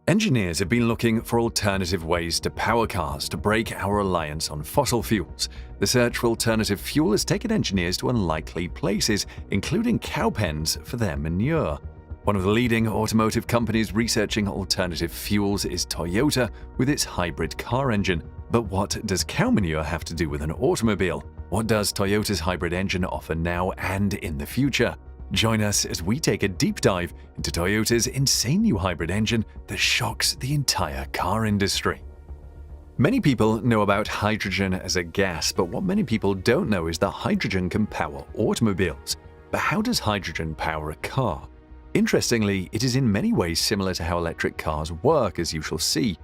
Engineers have been looking for alternative ways to power cars to break our reliance on fossil fuels. The search for alternative fuel has taken engineers to unlikely places, including cow pens for their manure. One of the leading automotive companies researching alternative fuels is Toyota with its hybrid car engine. But what does cow manure have to do with an automobile? What does Toyota's hybrid engine offer now and in the future? Join us as we take a deep dive into Toyota's insane new hybrid engine that shocks the entire car industry. Many people know about hydrogen as a gas, but what many people don't know is that hydrogen can power automobiles. But how does hydrogen power a car? Interestingly, it is in many ways similar to how electric cars work, as you shall see.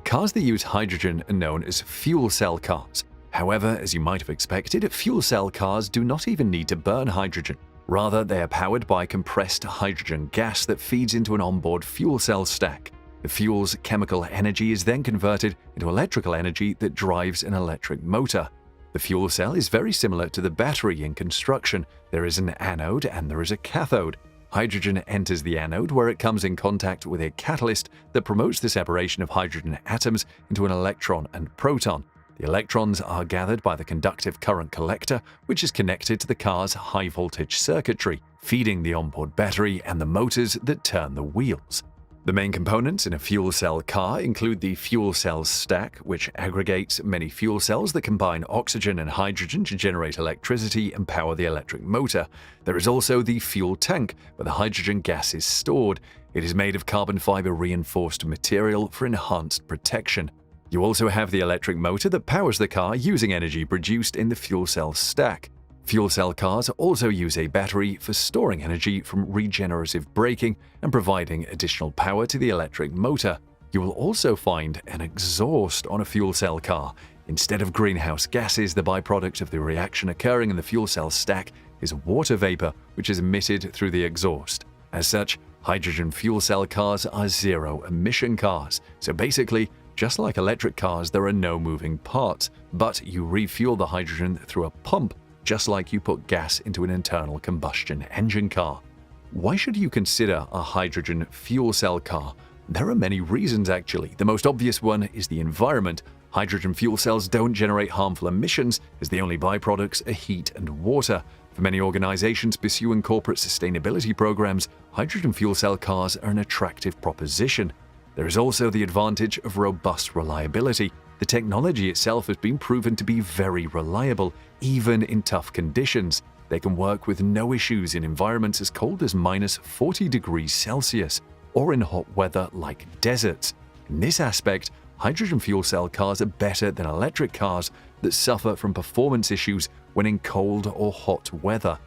Cars that use hydrogen are known as fuel cell cars. However, as you might have expected, fuel cell cars do not even need to burn hydrogen. Rather, they are powered by compressed hydrogen gas that feeds into an onboard fuel cell stack. The fuel's chemical energy is then converted into electrical energy that drives an electric motor. The fuel cell is very similar to the battery in construction. There is an anode and there is a cathode. Hydrogen enters the anode where it comes in contact with a catalyst that promotes the separation of hydrogen atoms into an electron and proton. The electrons are gathered by the conductive current collector, which is connected to the car's high-voltage circuitry, feeding the onboard battery and the motors that turn the wheels. The main components in a fuel cell car include the fuel cell stack, which aggregates many fuel cells that combine oxygen and hydrogen to generate electricity and power the electric motor. There is also the fuel tank, where the hydrogen gas is stored. It is made of carbon fiber reinforced material for enhanced protection. You also have the electric motor that powers the car using energy produced in the fuel cell stack. Fuel cell cars also use a battery for storing energy from regenerative braking and providing additional power to the electric motor. You will also find an exhaust on a fuel cell car. Instead of greenhouse gases, the byproduct of the reaction occurring in the fuel cell stack is water vapor, which is emitted through the exhaust. As such, hydrogen fuel cell cars are zero-emission cars. So basically, just like electric cars, there are no moving parts, but you refuel the hydrogen through a pump, just like you put gas into an internal combustion engine car. Why should you consider a hydrogen fuel cell car? There are many reasons actually. The most obvious one is the environment. Hydrogen fuel cells don't generate harmful emissions, as the only byproducts are heat and water. For many organizations pursuing corporate sustainability programs, hydrogen fuel cell cars are an attractive proposition. There is also the advantage of robust reliability. The technology itself has been proven to be very reliable, even in tough conditions. They can work with no issues in environments as cold as -40 degrees Celsius, or in hot weather like deserts. In this aspect, hydrogen fuel cell cars are better than electric cars that suffer from performance issues when in cold or hot weather.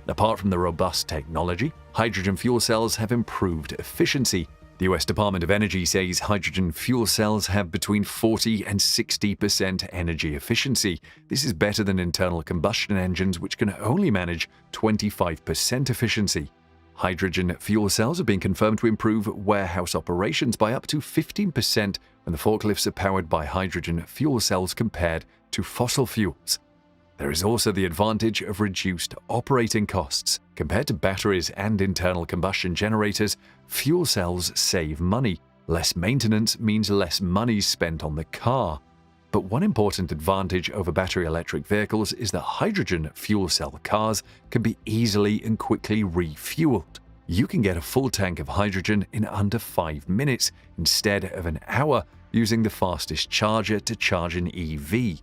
Apart from the robust technology, hydrogen fuel cells have improved efficiency. The US Department of Energy says hydrogen fuel cells have between 40 and 60% energy efficiency. This is better than internal combustion engines, which can only manage 25% efficiency. Hydrogen fuel cells have been confirmed to improve warehouse operations by up to 15% when the forklifts are powered by hydrogen fuel cells compared to fossil fuels. There is also the advantage of reduced operating costs. Compared to batteries and internal combustion generators, fuel cells save money. Less maintenance means less money spent on the car. But one important advantage over battery electric vehicles is that hydrogen fuel cell cars can be easily and quickly refueled. You can get a full tank of hydrogen in under 5 minutes instead of an hour using the fastest charger to charge an EV.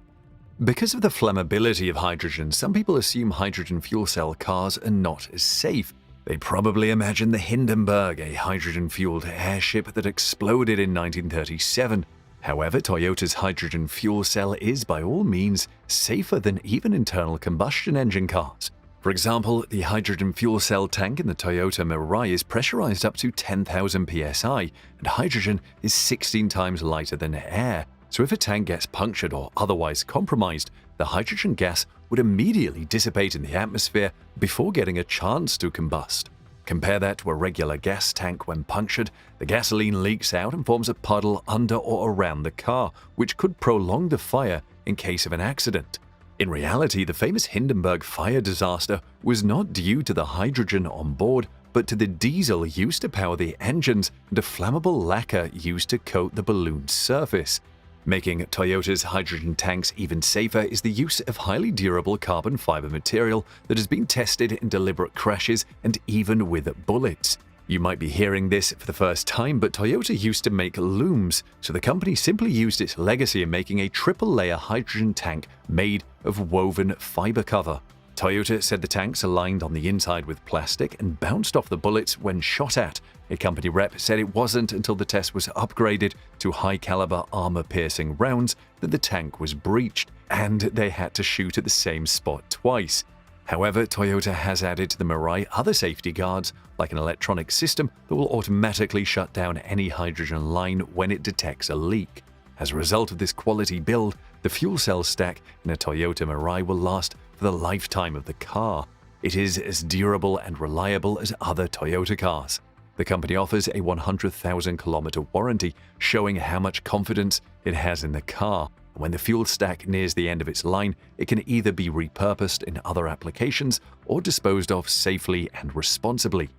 Because of the flammability of hydrogen, some people assume hydrogen fuel cell cars are not as safe. They probably imagine the Hindenburg, a hydrogen-fueled airship that exploded in 1937. However, Toyota's hydrogen fuel cell is by all means safer than even internal combustion engine cars. For example, the hydrogen fuel cell tank in the Toyota Mirai is pressurized up to 10,000 psi, and hydrogen is 16 times lighter than air. So if a tank gets punctured or otherwise compromised, the hydrogen gas would immediately dissipate in the atmosphere before getting a chance to combust. Compare that to a regular gas tank. When punctured, the gasoline leaks out and forms a puddle under or around the car, which could prolong the fire in case of an accident. In reality, the famous Hindenburg fire disaster was not due to the hydrogen on board, but to the diesel used to power the engines and a flammable lacquer used to coat the balloon's surface. Making Toyota's hydrogen tanks even safer is the use of highly durable carbon fiber material that has been tested in deliberate crashes and even with bullets. You might be hearing this for the first time, but Toyota used to make looms, so the company simply used its legacy in making a triple-layer hydrogen tank made of woven fiber cover. Toyota said the tanks aligned on the inside with plastic and bounced off the bullets when shot at. A company rep said it wasn't until the test was upgraded to high-caliber armor-piercing rounds that the tank was breached, and they had to shoot at the same spot twice. However, Toyota has added to the Mirai other safety guards, like an electronic system that will automatically shut down any hydrogen line when it detects a leak. As a result of this quality build, the fuel cell stack in a Toyota Mirai will last for the lifetime of the car. It is as durable and reliable as other Toyota cars. The company offers a 100,000-kilometer warranty, showing how much confidence it has in the car. When the fuel stack nears the end of its line, it can either be repurposed in other applications or disposed of safely and responsibly.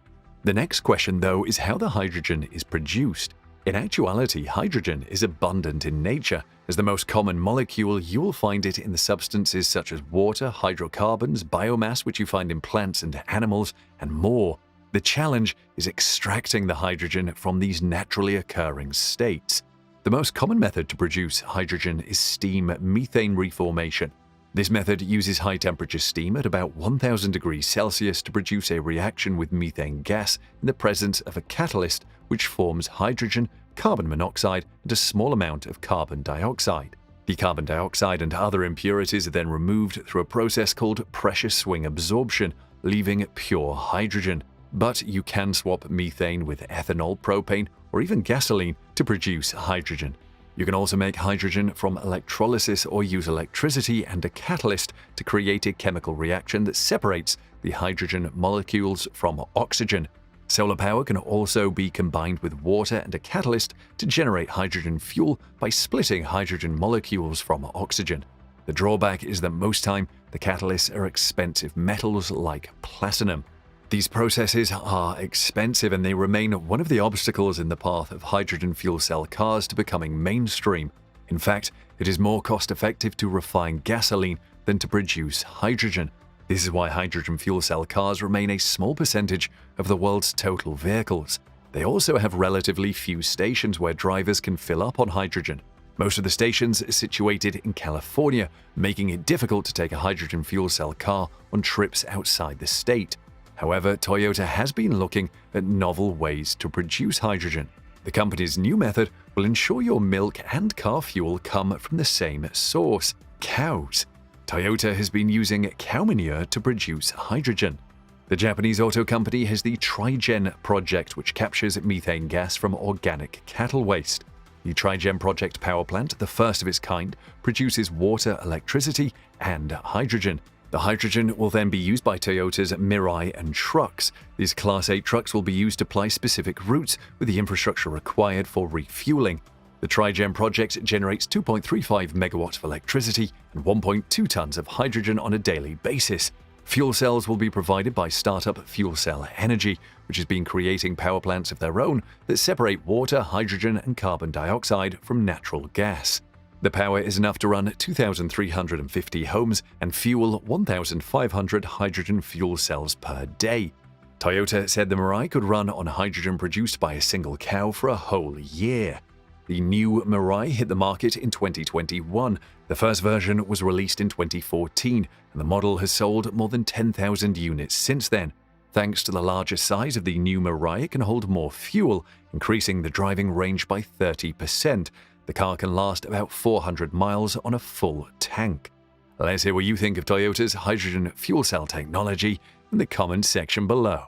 The next question, though, is how the hydrogen is produced. In actuality, hydrogen is abundant in nature. As the most common molecule, you will find it in the substances such as water, hydrocarbons, biomass, which you find in plants and animals, and more. The challenge is extracting the hydrogen from these naturally occurring states. The most common method to produce hydrogen is steam methane reformation. This method uses high-temperature steam at about 1000 degrees Celsius to produce a reaction with methane gas in the presence of a catalyst which forms hydrogen, carbon monoxide, and a small amount of carbon dioxide. The carbon dioxide and other impurities are then removed through a process called pressure swing absorption, leaving pure hydrogen. But you can swap methane with ethanol, propane, or even gasoline to produce hydrogen. You can also make hydrogen from electrolysis or use electricity and a catalyst to create a chemical reaction that separates the hydrogen molecules from oxygen. Solar power can also be combined with water and a catalyst to generate hydrogen fuel by splitting hydrogen molecules from oxygen. The drawback is that most time the catalysts are expensive metals like platinum. These processes are expensive and they remain one of the obstacles in the path of hydrogen fuel cell cars to becoming mainstream. In fact, it is more cost-effective to refine gasoline than to produce hydrogen. This is why hydrogen fuel cell cars remain a small percentage of the world's total vehicles. They also have relatively few stations where drivers can fill up on hydrogen. Most of the stations are situated in California, making it difficult to take a hydrogen fuel cell car on trips outside the state. However, Toyota has been looking at novel ways to produce hydrogen. The company's new method will ensure your milk and car fuel come from the same source: cows. Toyota has been using cow manure to produce hydrogen. The Japanese auto company has the Trigen project, which captures methane gas from organic cattle waste. The Trigen project power plant, the first of its kind, produces water, electricity, and hydrogen. The hydrogen will then be used by Toyota's Mirai and trucks. These Class 8 trucks will be used to ply specific routes with the infrastructure required for refueling. The Trigen project generates 2.35 megawatts of electricity and 1.2 tons of hydrogen on a daily basis. Fuel cells will be provided by startup Fuel Cell Energy, which has been creating power plants of their own that separate water, hydrogen, and carbon dioxide from natural gas. The power is enough to run 2,350 homes and fuel 1,500 hydrogen fuel cells per day. Toyota said the Mirai could run on hydrogen produced by a single cow for a whole year. The new Mirai hit the market in 2021. The first version was released in 2014, and the model has sold more than 10,000 units since then. Thanks to the larger size of the new Mirai, it can hold more fuel, increasing the driving range by 30%. The car can last about 400 miles on a full tank. Let's hear what you think of Toyota's hydrogen fuel cell technology in the comments section below.